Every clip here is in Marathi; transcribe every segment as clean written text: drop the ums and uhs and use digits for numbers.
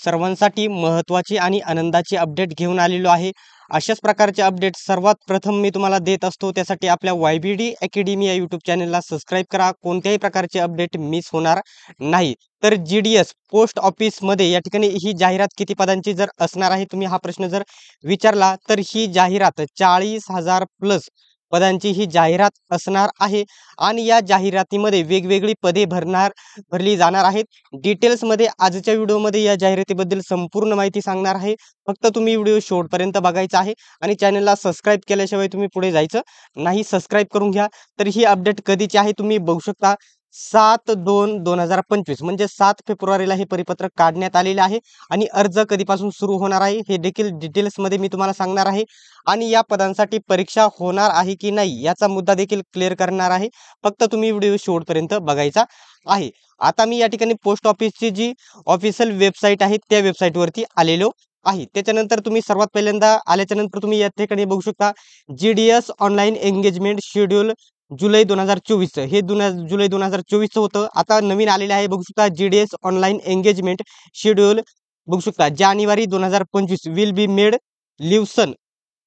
सर्वांसाठी महत्त्वाची आणि आनंदाची अपडेट घेऊन आलेलो आहे। अशाच प्रकारचे अपडेट सर्वात प्रथम मी तुम्हाला देत असतो। त्यासाठी आपल्या YBD अकॅडमी या यूट्यूब चॅनलला सबस्क्राईब करा। कोणत्याही प्रकारचे अपडेट मिस होणार नाही। तर GDS पोस्ट ऑफिसमध्ये या ठिकाणी ही जाहिरात किती पदांची जर असणार आहे, तुम्ही हा प्रश्न जर विचारला तर ही जाहिरात 40,000 प्लस पदांची ही जाहिरात असणार आहे आणि या जाहिरातीमध्ये वेगवेगळी पदे भरली जाणार आहेत। डिटेल्समध्ये आजच्या व्हिडिओमध्ये या जाहिरातीबद्दल संपूर्ण माहिती सांगणार आहे। फक्त तुम्ही व्हिडिओ शेवटपर्यंत बघायचा आहे आणि चॅनलला सबस्क्राईब केल्याशिवाय तुम्ही पुढे जायचं नाही। सबस्क्राईब करून घ्या। तर ही अपडेट कधीची आहे तुम्ही बघू शकता, 7/2/2025 म्हणजे 7 फेब्रुवारीला हे परिपत्रक काढण्यात आलेले आहे आणि अर्ज कधीपासून सुरू होणार आहे हे देखील डिटेल्समध्ये मी तुम्हाला सांगणार आहे आणि या पदांसाठी परीक्षा होणार आहे की नाही याचा मुद्दा देखील क्लिअर करणार आहे। फक्त तुम्ही व्हिडिओ शेवटपर्यंत बघायचा आहे। आता मी या ठिकाणी पोस्ट ऑफिसची जी ऑफिशियल वेबसाईट आहे त्या वेबसाईटवरती आलेलो आहे। त्याच्यानंतर तुम्ही सर्वात पहिल्यांदा आल्याच्या नंतर तुम्ही या ठिकाणी बघू शकता GDS ऑनलाईन एंगेजमेंट शेड्यूल जुलै 2024 हे जुलै 2024 होतं। आता नवीन आलेले आहे बघू शकता GDS ऑनलाईन एंगेजमेंट शेड्यूल बघू शकता जानेवारी 2025 will be made live soon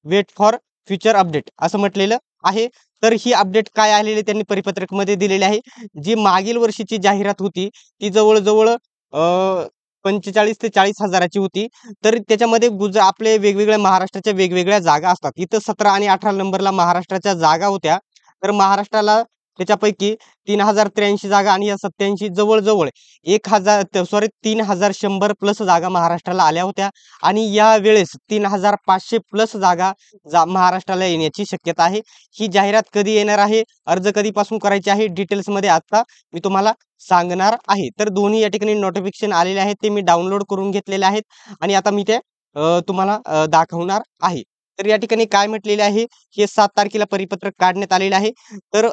wait for future update असं म्हटलेलं आहे। तर ही अपडेट काय आलेली त्यांनी परिपत्रकमध्ये दिलेली आहे। जी मागील वर्षीची जाहिरात होती ती जवळजवळ 45 ते 40 हजाराची होती। तर त्याच्यामध्ये आपले वेगवेगळ्या महाराष्ट्राच्या वेगवेगळ्या जागा असतात। इथं 17 आणि 18 नंबरला महाराष्ट्राच्या जागा होत्या। तर महाराष्ट्राला त्याच्यापैकी 3083 जागा आणि या 87 जवळजवळ 3100 प्लस जागा महाराष्ट्राला आल्या होत्या आणि या वेळेस 3500 प्लस जागा महाराष्ट्राला येण्याची शक्यता आहे। ही जाहिरात कधी येणार आहे, अर्ज कधीपासून करायचे आहे, डिटेल्समध्ये आता मी तुम्हाला सांगणार आहे। तर दोन्ही या ठिकाणी नोटिफिकेशन आलेले आहेत ते मी डाउनलोड करून घेतलेले आहेत आणि आता मी ते तुम्हाला दाखवणार आहे। तर या ठिकाणी काय म्हटलेले आहे, हे 7 तारखेला परिपत्रक काढण्यात आलेले आहे। तर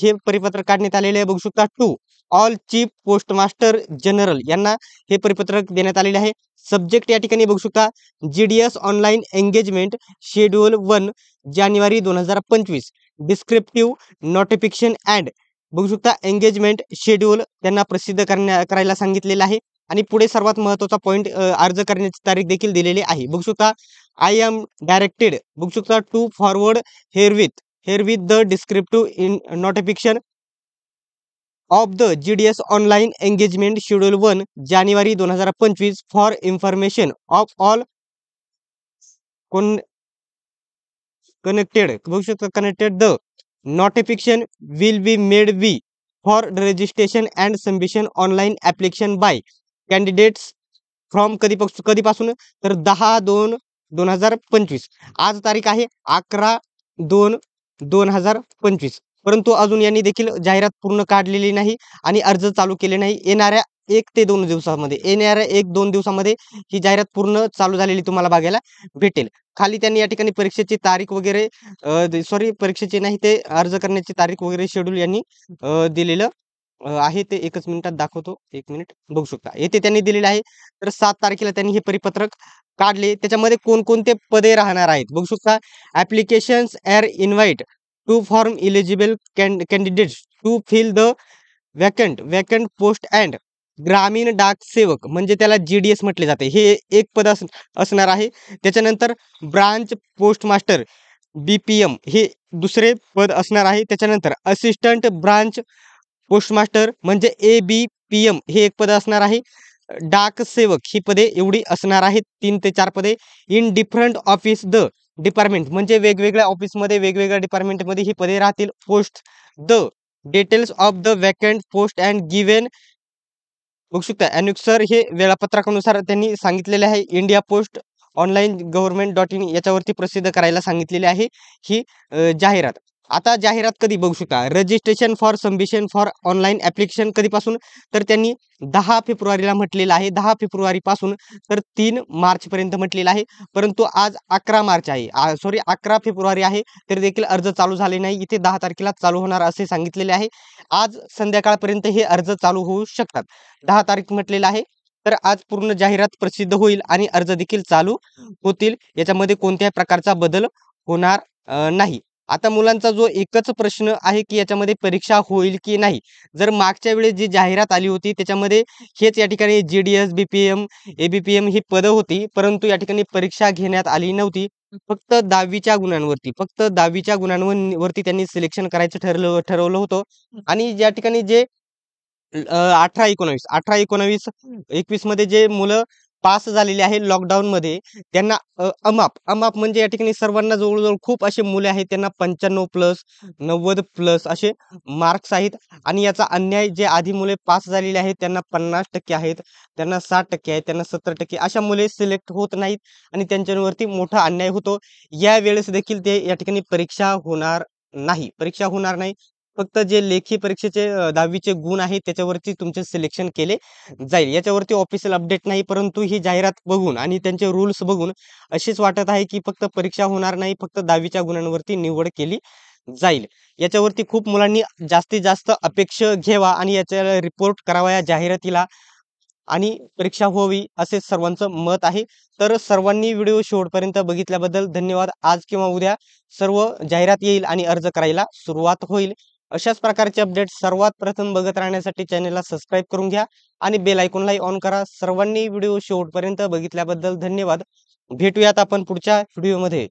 हे परिपत्रक काढण्यात आलेले आहे बघू शकता to all chief postmaster general यांना हे परिपत्रक देण्यात आलेले आहे। सब्जेक्ट या ठिकाणी बघू शकता GDS ऑनलाईन एंगेजमेंट शेड्यूल 1 जानेवारी 2025 डिस्क्रिप्टिव्ह नोटिफिकेशन अँड बघू शकता एंगेजमेंट शेड्यूल त्यांना प्रसिद्ध करायला सांगितलेलं आहे आणि पुढे सर्वात महत्त्वाचा पॉइंट अर्ज करण्याची तारीख देखील दिलेली आहे। बघू शकता आय एम डायरेक्टेड बघू शकता to forward herewith the descriptive notification of the GDS online engagement schedule 1 जानेवारी 2025 for information of all connected बघू शकता connected the notification will be made for registration and submission online application by candidates from कधीपासून तर 10/2/2025 आज तारीख आहे 11/2/2025 परंतु अजून यांनी देखील जाहिरात पूर्ण काढलेली नाही आणि अर्ज चालू केले नाही। येणाऱ्या 1 ते 2 दिवसामध्ये येणाऱ्या 1-2 दिवसामध्ये ही जाहिरात पूर्ण चालू झालेली तुम्हाला बघायला भेटेल। खाली त्यांनी या ठिकाणी परीक्षेची तारीख वगैरे परीक्षेची नाही ते अर्ज करण्याची तारीख वगैरे शेड्यूल यांनी दिलेलं आहे ते एकच मिनिटात दाखवतो। 1 मिनिट बघू शकता येथे त्यांनी दिलेले आहे। तर 7 तारखेला त्यांनी हे परिपत्रक काढले। त्याच्यामध्ये कोणकोणते पदे राहणार आहेत बघू शकता applications are invite to form eligible candidates to fill the vacant post and Gramin Dak सेवक म्हणजे त्याला GDS म्हटले जाते हे एक पद असणार आहे। त्याच्यानंतर ब्रांच पोस्टमास्टर BPM हे दुसरे पद असणार आहे। त्याच्यानंतर असिस्टंट ब्रांच पोस्टमास्टर म्हणजे ABPM हे एक पद असणार आहे। डाक सेवक ही पदे एवढी असणार आहेत 3 ते 4 पदे। In different office the department म्हणजे वेगवेगळ्या ऑफिसमध्ये वेगवेगळ्या डिपार्टमेंटमध्ये ही पदे राहतील। Post the details of the vacant post and given बघू शकता अनुसार हे वेळापत्रकानुसार त्यांनी सांगितलेले आहे। इंडिया पोस्ट ऑनलाईन गव्हर्नमेंट.in याच्यावरती प्रसिद्ध करायला सांगितलेली आहे ही जाहिरात। आता जाहिरात कधी बघू शकता registration for submission for online application कधीपासून तर त्यांनी 10 फेब्रुवारीला म्हटलेलं आहे। 10 फेब्रुवारीपासून तर 3 मार्चपर्यंत म्हटलेलं आहे परंतु आज 11 मार्च आहे 11 फेब्रुवारी आहे तर देखील अर्ज चालू झाले नाही। इथे 10 तारखेला चालू होणार असे सांगितलेले आहे। आज संध्याकाळपर्यंत हे अर्ज चालू होऊ शकतात। 10 तारीख म्हटलेलं आहे तर आज पूर्ण जाहिरात प्रसिद्ध होईल आणि अर्ज देखील चालू होतील। याच्यामध्ये कोणत्याही प्रकारचा बदल होणार नाही। आता मुलांचा जो एकच प्रश्न आहे, की याच्यामध्ये परीक्षा होईल की नाही? जर मागच्या वेळेस जी जाहिरात आली होती त्याच्यामध्ये हेच या ठिकाणी जी-डी-एस, बी-पी-एम, ए-बी-पी-एम ही पदं होती. परंतु या ठिकाणी परीक्षा घेण्यात आली नव्हती. फक्त 10वीच्या गुणांवरती, फक्त 10वीच्या वरती त्यांनी सिलेक्शन करायचं ठरवलं होतं आणि ज्या ठिकाणी जे 18-19, 18-19, 21 मध्ये जे मुलं पास झालेले आहे लॉकडाऊनमध्ये त्यांना अमाप म्हणजे या ठिकाणी सर्वांना जवळ-जवळ खूप असे मुले आहेत त्यांना 95+ 90+ असे मार्क्स आहेत आणि याचा अन्याय जे आधी मुले पास झालेले आहेत त्यांना 50% आहेत, त्यांना 60% आहेत, त्यांना 70% अशा मुले सिलेक्ट होत नाहीत आणि त्यांच्यावरती मोठा अन्याय होतो. यावेळेस देखील ते या ठिकाणी परीक्षा होणार नाही. फक्त जे लेखी परीक्षेचे 10वीचे गुण आहेत त्याच्यावरती तुमचे सिलेक्शन केले जाईल. याच्यावरती ऑफिशियल अपडेट नाही, परंतु ही जाहिरात बघून आणि त्यांचे रूल्स बघून अशीच वाटत आहे, की फक्त परीक्षा होणार नाही, फक्त 10वीच्या गुणांवरती निवड केली जाईल. याच्यावरती खूप मुलांनी जास्तीत जास्त अपेक्षा घ्यावा आणि याच्या रिपोर्ट करावा या जाहिरातीला आणि परीक्षा व्हावी असे सर्वांचं मत आहे. तर सर्वांनी व्हिडिओ शेवटपर्यंत बघितल्याबद्दल धन्यवाद. आज किंवा उद्या सर्व जाहिरात येईल आणि अर्ज करायला सुरुवात होईल. अशाच प्रकारचे अपडेट सर्वात प्रथम बघत राहण्यासाठी चॅनेलला सबस्क्राईब करून घ्या आणि बेल आयकॉनलाही ऑन करा. सर्वांनी व्हिडिओ शेवटपर्यंत बघितल्याबद्दल धन्यवाद. भेटूयात आपण पुढच्या व्हिडिओमध्ये.